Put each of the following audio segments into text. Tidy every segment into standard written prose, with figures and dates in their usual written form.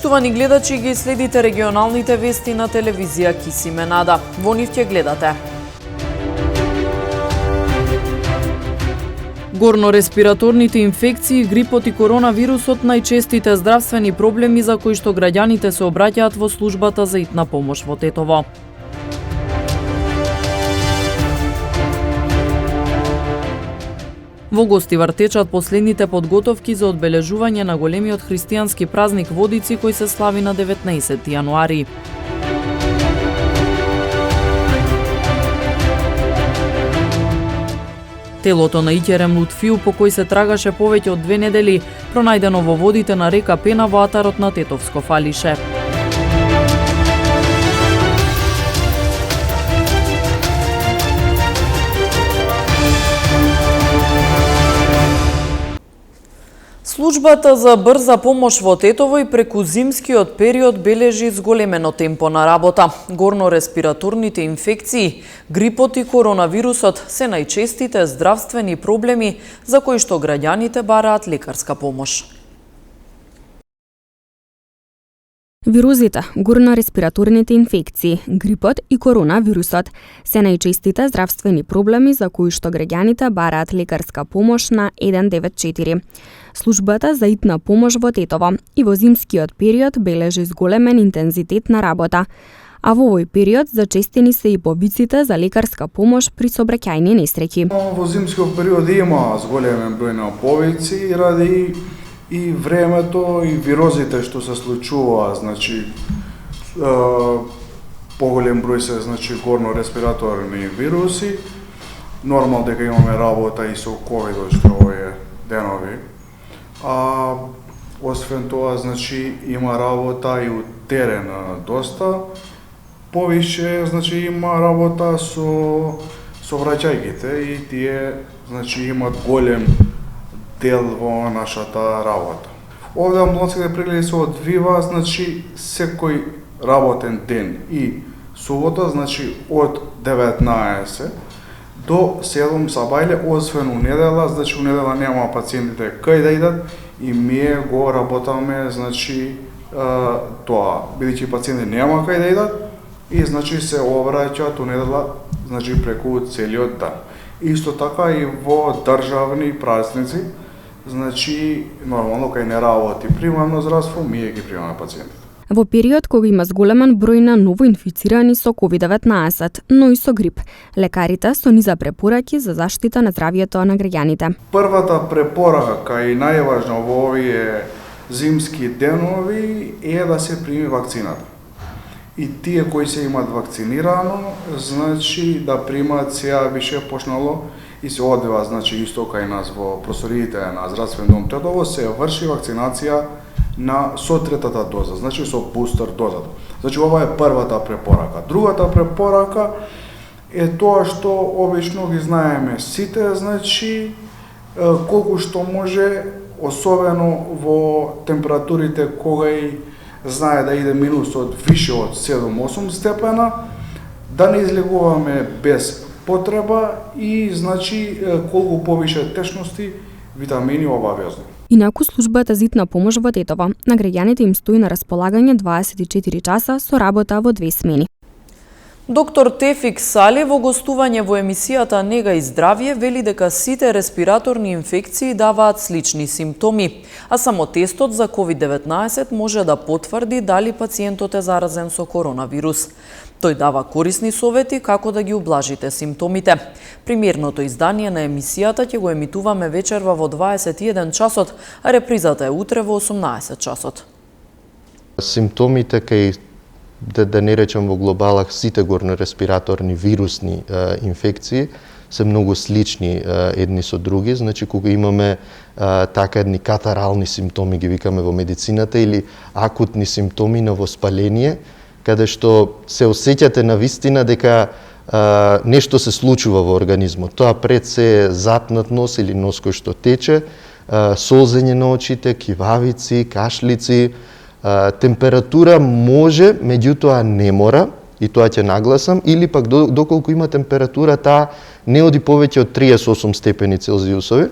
Поштувани гледачи, ги следите регионалните вести на телевизија Кисиме Нада. Во нив ќе гледате: горно-респираторните инфекции, грипот и коронавирусот најчестите здравствени проблеми за кои што граѓаните се обраќаат во службата за итна помош во Тетово. Во Гостивар течат последните подготовки за одбележување на големиот христијански празник Водици кој се слави на 19 јануари. Телото на Иќерем Лутфију, по кој се трагаше повеќе од 2 недели, пронајдено во водите на река Пена во атарот на Тетовско Фалише. Службата за брза помош во Тетово и преку зимскиот период бележи зголемено темпо на работа. Горно-респираторните инфекции, грипот и коронавирусот се најчестите здравствени проблеми за кои што граѓаните бараат лекарска помош. Вирузите, горно-респираторните инфекции, грипот и коронавирусот се најчестите здравствени проблеми за кои што граѓаните бараат лекарска помош на 194. Службата за итна помош во Тетово и во зимскиот период бележи зголемен интензитет на работа, а во овој период зачестени се и повиците за лекарска помош при сообраќајни несреќи. Во зимскиот период има зголемен број на повици ради и времето и вирозите што се случуваат, значи поголем број се горно-респираторни вируси. Нормално дека имаме работа и со ковидот што овие денови. Освен тоа, значи има работа и од терен доста. Повише, значи има работа со враќајките и тие, значи имат голем дел во нашата работа. Овде амбулантските прегледи се одвива, значи секој работен ден и субота, значи од 19 до 7 сабајле, освен у недела, значи у недела нема пациентите кај да идат и ние го работаме, значи тоа, бидејќи пациенти нема кај да идат и значи се обраќаат у недела, значи преку целиот дан. Исто така и во државни празници, значи нормално кај не работи примарно здравство, ние ги примаме пациентите. Во период кога има зголемен број на новоинфицирани со COVID-19, но и со грип, лекарите со низа препораки за заштита на здравјето на граѓаните. Првата препорака и најважна во овие зимски денови е да се прими вакцината. И тие кои се имат вакцинирано, значи да примат сега више почнало и се одвива, значи исто кај нас во просториите на здравствен дом Тетово се врши вакцинација со третата доза, значи со бустер дозата. Значи ова е првата препорака. Другата препорака е тоа што обично ги знаеме сите, значи колку што може, особено во температурите кога и знае да иде минус од више од 7-8 степена, да не излегуваме без потреба и значи колку повише течности, витамини обавезно. Инаку службата за итна помош во Тетово на граѓаните им стои на располагање 24 часа со работа во 2 смени. Доктор Тефик Сали во гостување во емисијата Нега и здравје вели дека сите респираторни инфекции даваат слични симптоми, а само тестот за COVID-19 може да потврди дали пациентот е заразен со коронавирус. Тој дава корисни совети како да ги ублажите симптомите. Премиерното издание на емисијата ќе го емитуваме вечерва во 21 часот, а репризата е утре во 18 часот. Симптомите кај да не речем во глобалах сите горно-респираторни вирусни инфекции се многу слични едни со други, значи кога имаме така едни катарални симптоми ги викаме во медицината или акутни симптоми на воспаление, каде што се осеќате на вистина дека нешто се случува во организмот. Тоа пред се запнат нос или нос кој што тече, солзење на очите, кивавици, кашлици, температура може, меѓутоа не мора, и тоа ќе нагласам, или пак доколку има температура, таа не оди повеќе од 38 степени Целзиусови,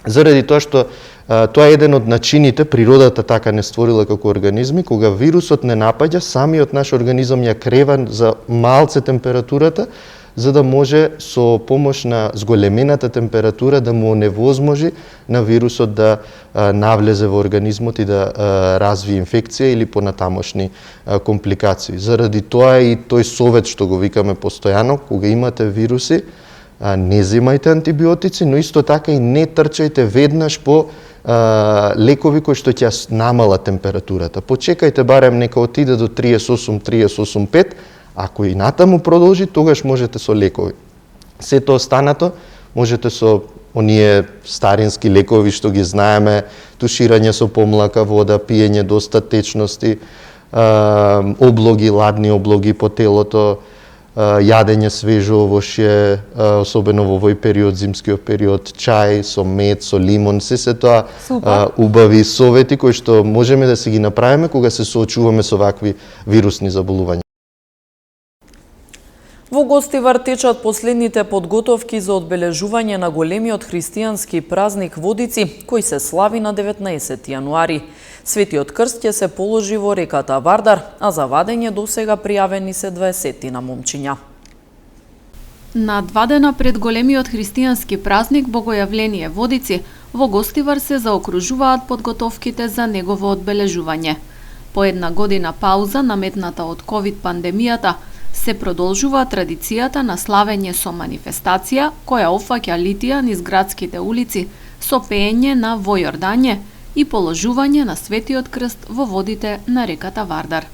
заради тоа што тоа е еден од начините, природата така не створила како организми, кога вирусот не напаѓа, самиот наш организам ја крева за малце температурата, за да може со помош на зголемената температура да му оневозможи на вирусот да навлезе во организмот и да развие инфекција или понатамошни компликации. Заради тоа и тој совет што го викаме постојано, кога имате вируси, не земајте антибиотици, но исто така и не трчајте веднаш по лекови кои што ќе намала температурата. Почекајте барем нека отиде до 38-38,5, ако и натаму продолжи, тогаш можете со лекови. Сето останато можете со оние старински лекови што ги знаеме, туширање со помлака вода, пиење доста течности, облоги, ладни облоги по телото, јадење свежо овошје, особено во овој период, зимскиот период, чај со мед, со лимон, се тоа убави совети кои што можеме да се ги направиме кога се соочуваме со вакви вирусни заболувања. Во Гостивар течат последните подготовки за одбележување на големиот христијански празник Водици, кој се слави на 19 јануари. Светиот крст ќе се положи во реката Вардар, а за вадење досега пријавени се 20 момчиња. На 2 дена пред големиот христијански празник Богојавление Водици, во Гостивар се заокружуваат подготовките за негово одбележување. По една година пауза наметната од ковид пандемијата, се продолжува традицијата на славење со манифестација која опфаќа литија низ градските улици со пеење на Во Јордање и положување на Светиот крст во водите на реката Вардар.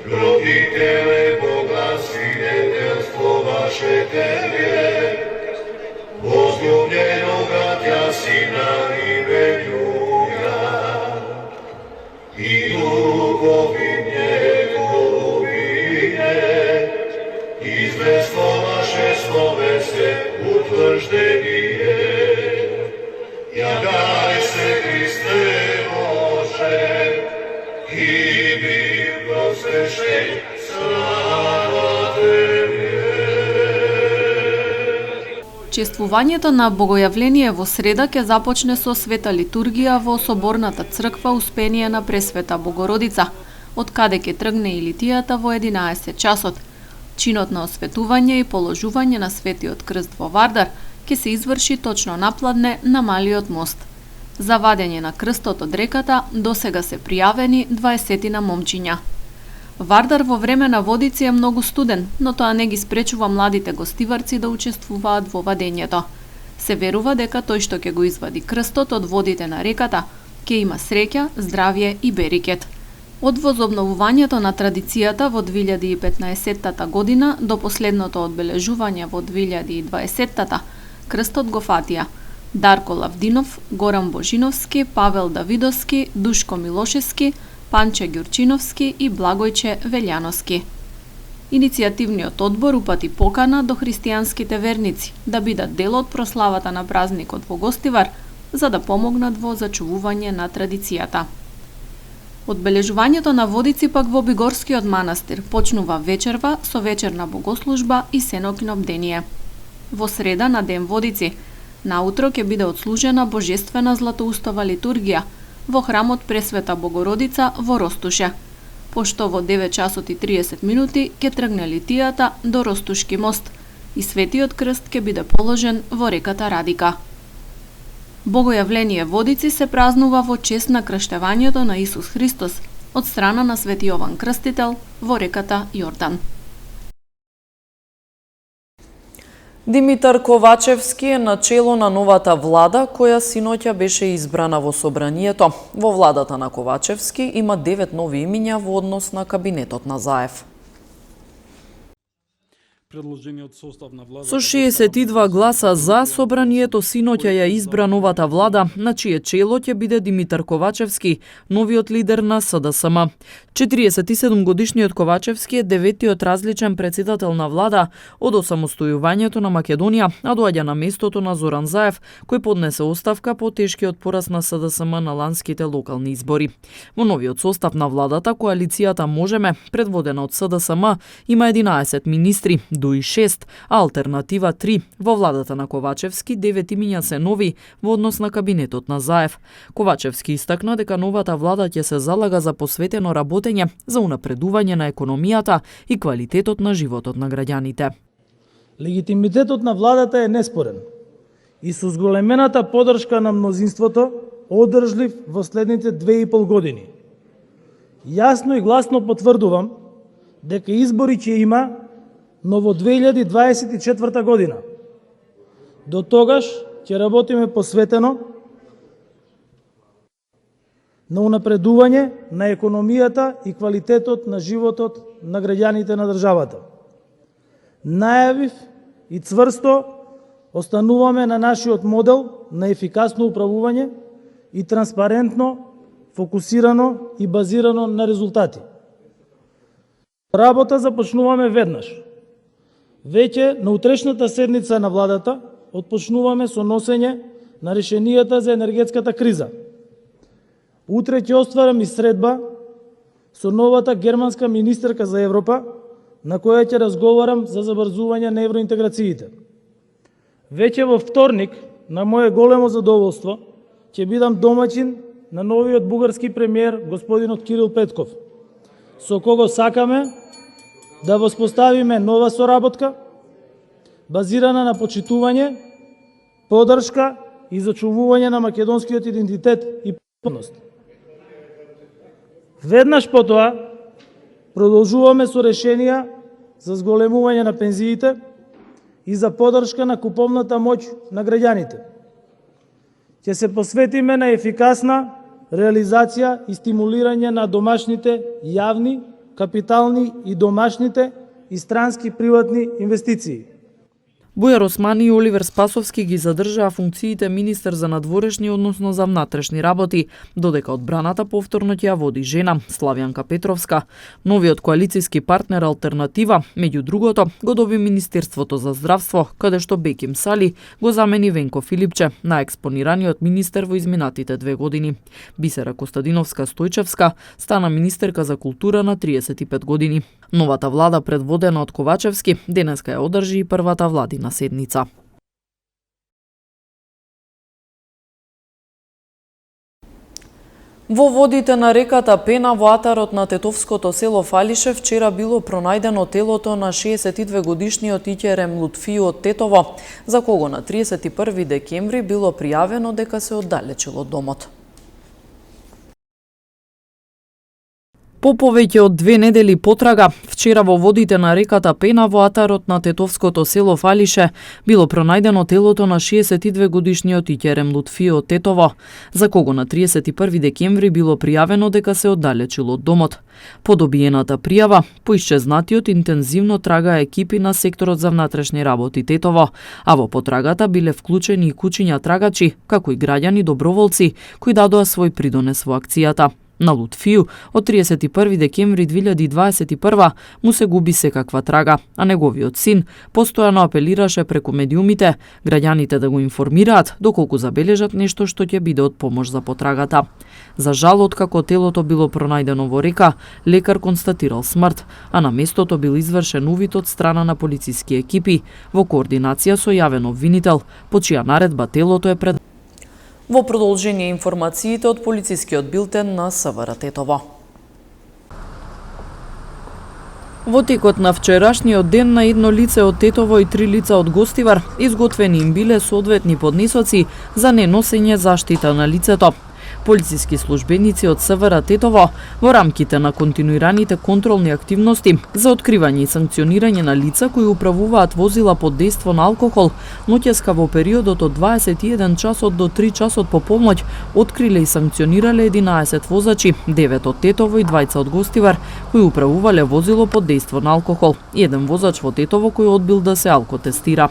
Родителе, благословителство ваше тебе, возлюбленога тя сина и велјуја, и духови извество ваше словесе утврждение. Ја дай се Христе Боже, и би просвещен слава Тебе. Чествувањето на Богојавление во среда ќе започне со света литургија во Соборната црква Успение на Пресвета Богородица, од каде ќе тргне и литијата во 11 часот. Чинот на осветување и положување на Светиот крст во Вардар ќе се изврши точно напладне на Малиот мост. За вадење на крстот од реката досега се пријавени 20 момчиња. Вардар во време на Водици е многу студен, но тоа не ги спречува младите гостиварци да учествуваат во вадењето. Се верува дека тој што ќе го извади крстот од водите на реката ќе има среќа, здравје и берикет. Од возобновувањето на традицијата во 2015 година до последното одбележување во 2020 крстот го фатија Дарко Лавдинов, Горан Божиновски, Павел Давидовски, Душко Милошевски, Панче Ѓурчиновски и Благојче Велјановски. Иницијативниот одбор упати покана до христијанските верници да бидат дел од прославата на празникот во Гостивар, за да помогнат во зачувување на традицијата. Одбележувањето на Водици пак во Бигорскиот манастир почнува вечерва со вечерна богослужба и сенокно бдение. Во среда на ден Водици, наутро ќе биде отслужена божествена златоустова литургија во храмот Пресвета Богородица во Ростуше, пошто во 9 часот и 30 минути ќе тргне литијата до Ростушки мост и Светиот крст ќе биде положен во реката Радика. Богојавление Водици се празнува во чест на крштевањето на Исус Христос од страна на Свети Јован Крстител во реката Јордан. Димитар Ковачевски е начело на новата влада која синоќа беше избрана во собранието. Во владата на Ковачевски има 9 нови имиња во однос на кабинетот на Заев. Со 62 гласа за, собранието синоќа ја избра новата влада, на чие чело ќе биде Димитар Ковачевски, новиот лидер на СДСМ. 47-годишниот Ковачевски е деветиот различен председател на влада од осамостојувањето на Македонија, а доаѓа на местото на Зоран Заев, кој поднесе оставка по тешкиот пораз на СДСМ на ланските локални избори. Во новиот состав на владата, коалицијата Можеме, предводена од СДСМ, има 11 министри, ДУИ 6, а Алтернатива 3. Во владата на Ковачевски 9 имиња се нови во однос на кабинетот на Заев. Ковачевски истакна дека новата влада ќе се залага за посветено работење за унапредување на економијата и квалитетот на животот на граѓаните. Легитимитетот на владата е неспорен и со зголемената поддршка на мнозинството одржлив во следните 2,5 години. Јасно и гласно потврдувам дека избори ќе има, но во 2024 година. До тогаш ќе работиме посветено на унапредување на економијата и квалитетот на животот на граѓаните на државата. Најавив и цврсто остануваме на нашиот модел на ефикасно управување и транспарентно, фокусирано и базирано на резултати. Работа започнуваме веднаш. Веќе на утрешната седница на владата отпочнуваме со носење на решенијата за енергетската криза. Утре ќе остварам и средба со новата германска министерка за Европа, на која ќе разговарам за забрзување на евроинтеграциите. Веќе во вторник, на моје големо задоволство, ќе бидам домаќин на новиот бугарски премиер господинот Кирил Петков, со кого сакаме да воспоставиме нова соработка, базирана на почитување, поддршка и зачувување на македонскиот идентитет и поност. Веднаш потоа, продолжуваме со решенија за зголемување на пензиите и за поддршка на куповната моќ на граѓаните. Ќе се посветиме на ефикасна реализација и стимулирање на домашните јавни, капитални и домашните и странски приватни инвестиции. Бујар Османи и Оливер Спасовски ги задржаа функциите министер за надворешни, односно за внатрешни работи, додека одбраната повторно ќе ја води жена, Славјанка Петровска. Новиот коалицијски партнер Алтернатива, меѓу другото, го доби Министерството за здравство, каде што Беким Сали го замени Венко Филипче, најекспонираниот министер во изминатите 2 години. Бисера Костадиновска Стојчевска стана министерка за култура на 35 години. Новата влада, предводена од Ковачевски, денеска ја одржи и првата владина седница. Во водите на реката Пена во атарот на тетовското село Фалише вчера било пронајдено телото на 62-годишниот Итјерем Лутфију од Тетово, за кого на 31 декември било пријавено дека се оддалечил од домот. По повеќе од 2 недели потрага, вчера во водите на реката Пена во атарот на тетовското село Фалише било пронајдено телото на 62-годишниот Итјерем Лутфију од Тетово, за кого на 31 декември било пријавено дека се оддалечил од домот. По добиената пријава, по исчезнатиот интензивно трага екипи на секторот за внатрешни работи Тетово, а во потрагата биле вклучени и кучиња трагачи, како и граѓани доброволци кои дадоа свој придонес во акцијата. На Лутфију од 31 декември 2021 му се губи секаква трага, а неговиот син постојано апелираше преку медиумите граѓаните да го информираат доколку забележат нешто што ќе биде од помош за потрагата. За жал, откако телото било пронајдено во река, лекар констатирал смрт, а на местото бил извршен увид од страна на полициски екипи во координација со јавен обвинител, по чија наредба телото е пред. Во продолжение информациите од полицискиот билтен на СВР Тетово. Во текот на вчерашниот ден на едно лице од Тетово и 3 лица од Гостивар изготвени им биле соодветни поднесоци за неносење заштита на лицето. Полициски службеници од СВР Тетово во рамките на континуираните контролни активности за откривање и санкционирање на лица кои управуваат возила под дејство на алкохол, ноќеска во периодот од 21 часот до 3 часот по полноќ откриле и санкционирале 11 возачи, 9 од Тетово и 2 од Гостивар, кои управувале возило под дејство на алкохол, и еден возач во Тетово кој одбил да се алкотестира.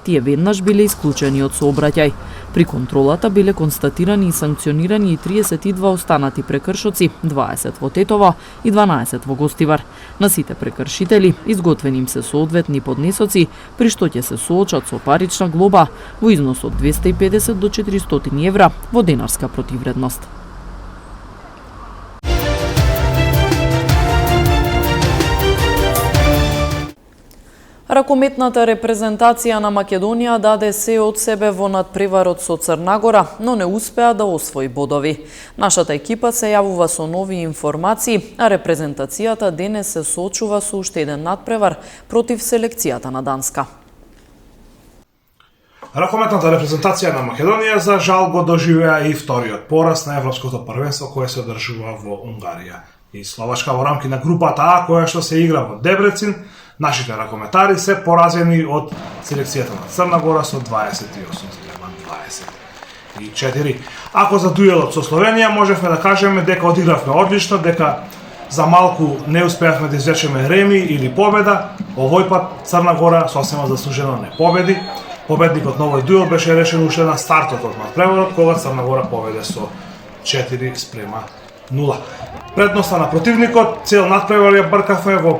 Тие веднаш биле исклучени од сообраќај. При контролата биле констатирани и санкционирани и 32 останати прекршоци, 20 во Тетово и 12 во Гостивар. На сите прекршители изготвени им се соодветни поднесоци, при што ќе се соочат со парична глоба во износ од 250 до 400 евра во денарска противредност. Ракометната репрезентација на Македонија даде се од себе во надпреварот со Црна Гора, но не успеа да освои бодови. Нашата екипа се јавува со нови информации, а репрезентацијата денес се соочува со уште еден надпревар против селекцијата на Данска. Ракометната репрезентација на Македонија за жал го доживеа и вториот пораз на Европското првенство кое се одржува во Унгарија. И Словачка во рамки на групата А, која што се игра во Дебрецин, нашите ракометари се поразени од селекцијата на Црна Гора со 28-24. Ако за дуелот со Словенија можевме да кажеме дека одигравме одлично, дека за малку не успеавме да извлечеме реми или победа, овој пат Црна Гора сосема заслужено не победи. Победникот на овој дуел беше решен уште на стартот од надпреварот, кога Црна Гора победе со 4:0. Предноста на противникот, цел надпревар ја бркавме во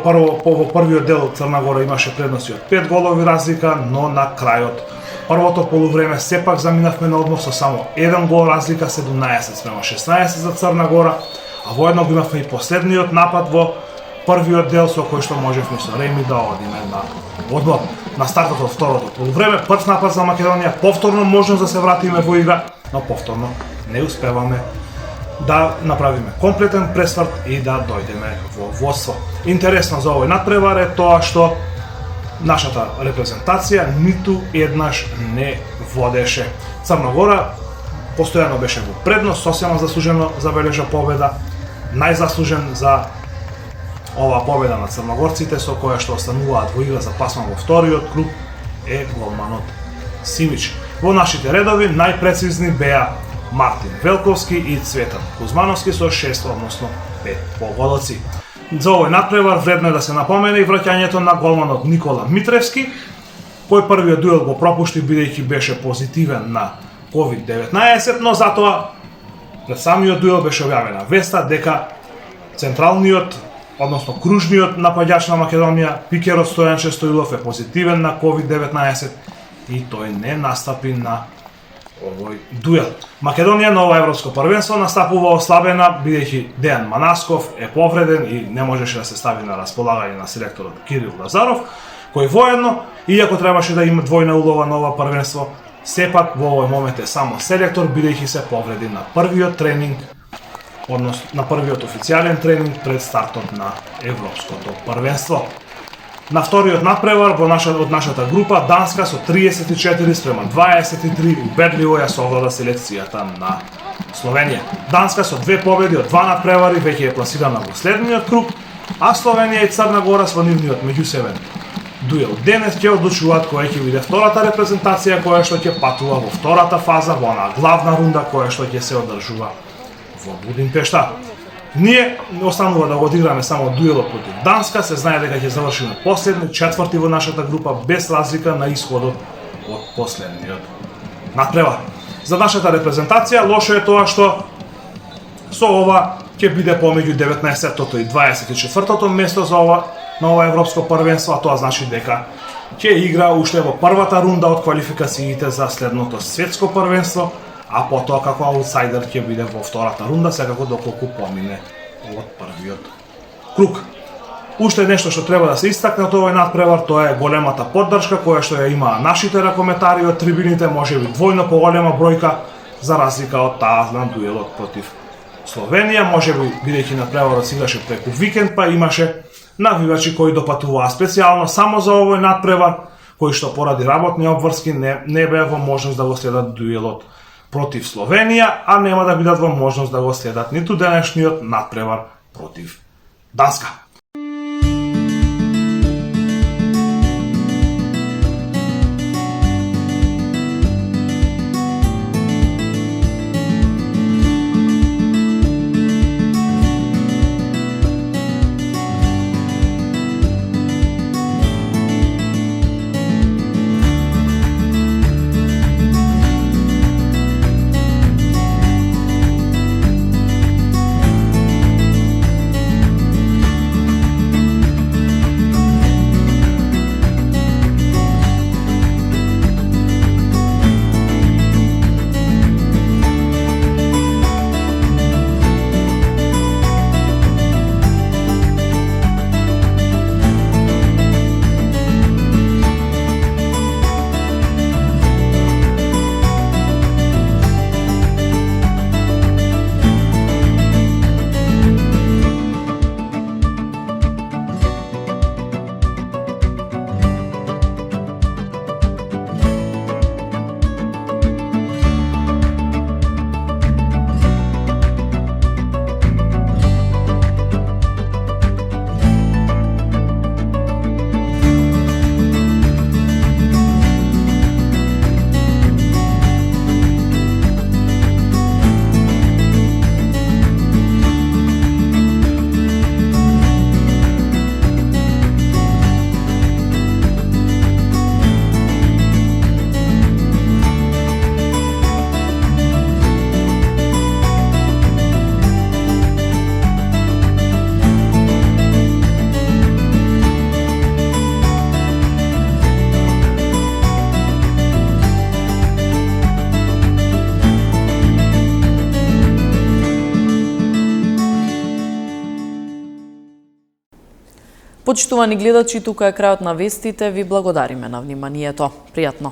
првиот дел Црна Гора имаше предност од 5 голови разлика, но на крајот првото полувреме сепак заминавме на одмор со само 1 гол разлика, 17:16 за Црна Гора, а воедно го имавме и последниот напад во првиот дел со кој што можевме со реми да одиме на одмор. На стартот од второто полувреме, прв напад за Македонија, повторно можност да се вратиме во игра, но повторно не успеваме да направиме комплетен пресврт и да дојдеме во водство. Интересно за овој надпревар е тоа што нашата репрезентација ниту еднаш не водеше. Црна Гора постојано беше во предност, сосема заслужено забележа победа, најзаслужен за оваа победа на црногорците со која што остануваат во игра за пасман во вториот круг е голманот Симич. Во нашите редови најпрецизни беа Мартин Велковски и Цветан Кузмановски со 6, односно 5 погодоци. За овој надпревар вредно е да се напомене и враќањето на голманот Никола Митревски, кој првиот дуел го пропушти бидејќи беше позитивен на COVID-19, но затоа пред самиот дуел беше објавена веста дека централниот, односно кружниот напаѓач на Македонија, пикерот Стојанче Стоилов е позитивен на COVID-19 и тој не настапи на овој дуел. Македонија на ова европско првенство настапува ослабена бидејќи Дејан Манасков е повреден и не можеше да се стави на располагање на селекторот Кирил Лазаров, кој воедно, иако требаше да има двојна улова на ова првенство, сепак во овој момент е само селектор бидејќи се повреди на првиот тренинг, односно на првиот официјален тренинг пред стартот на европското првенство. На вториот надпревар од нашата група Данска со 34:23 убедливо ја совлада селекцијата на Словенија. Данска со 2 победи од 2 надпревари веќе е пласирана во следниот круг, а Словенија и Црна Гора во нивниот меѓусебен дуел денес ќе одлучуваат која ќе биде втората репрезентација која што ќе патува во втората фаза во онаа главна рунда која што ќе се одржува во Будимпешта. Ние останува да го одиграме само дуелот против Данска, се знае дека ќе завршиме последни, четврти во нашата група без разлика на исходот од последниот надпревар. За нашата репрезентација лошо е тоа што со ова ќе биде помеѓу 19-тото и 24-тото место на ова европско првенство, а тоа значи дека ќе игра уште во првата рунда од квалификациите за следното светско првенство, а потоа како аутсайдер ќе биде во втората рунда, секако доколку помине од првиот круг. Уште нешто што треба да се истакне од овој надпревар, тоа е големата поддршка која што ја имаа нашите ракометари од трибините, можеби двојно поголема бројка за разлика од таа на дуелот против Словенија, можеби бидејќи надпреварот се играше преку викенд, па имаше навивачи кои допатуваа специјално само за овој надпревар, кои што поради работни обврски не беа во можност да го следат дуелот против Словенија, а нема да бидат во можност да го следат ниту денешниот надпревар против Данска. Почитувани гледачи, тука е крајот на вестите. Ви благодариме на вниманието. Пријатно.